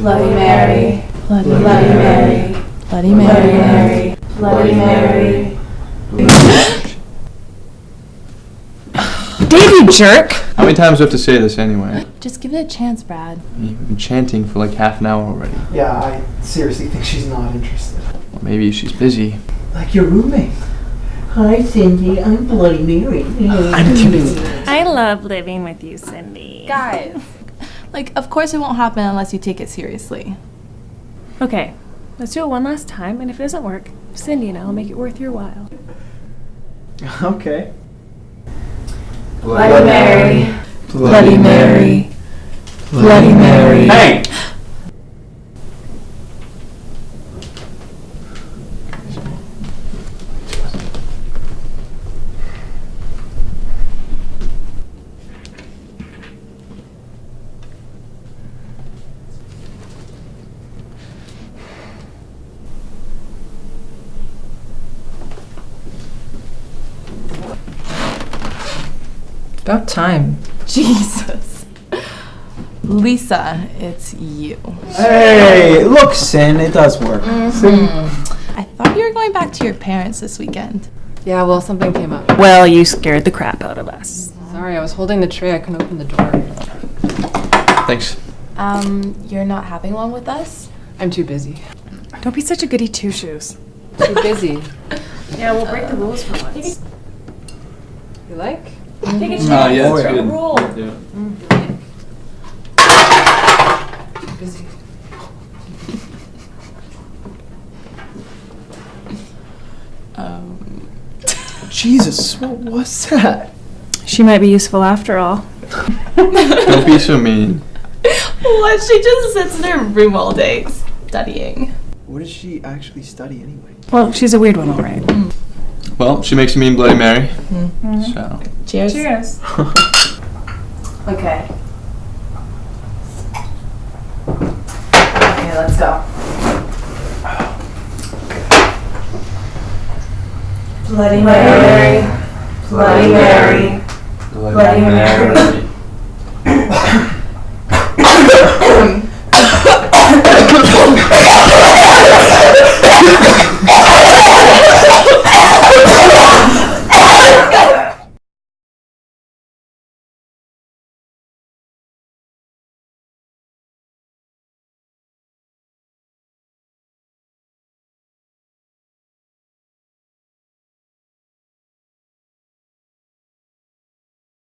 Bloody Mary, Bloody Mary, Bloody Mary. Bloody Mary. Dave, you jerk! How many times do I have to say this anyway? Just give it a chance, Brad. You've been chanting for like half an hour already. Yeah, I seriously think she's not interested. Well, maybe she's busy. Like your roommate. Hi, Cindy. I'm Bloody Mary. I'm too busy. I love living with you, Cindy. Guys. Like, of course it won't happen unless you take it seriously. Okay, let's do it one last time, and if it doesn't work, Cindy and I will make it worth your while. Okay. Bloody Mary. Bloody Mary. Bloody Mary. Hey! About time. Jesus. Lisa, it's you. Hey, look, Sin, it does work. I thought you were going back to your parents this weekend. Yeah, well, something came up. Well, you scared the crap out of us. Sorry, I was holding the tray. I couldn't open the door. Thanks. You're not having one with us? I'm too busy. Don't be such a goody two-shoes. Too busy. Yeah, we'll break the rules for once. You like? Take a chance. Yeah, Oh, it's yeah. good. Roll. Yeah. Too busy. Jesus, what was that? She might be useful after all. Don't be so mean. What? She just sits in her room all day studying. What does she actually study anyway? Well, she's a weird one, all right. Well, she makes me mean Bloody Mary. So. Cheers. Cheers. Okay. Okay, let's go. Bloody Mary. Bloody Mary. Bloody Mary.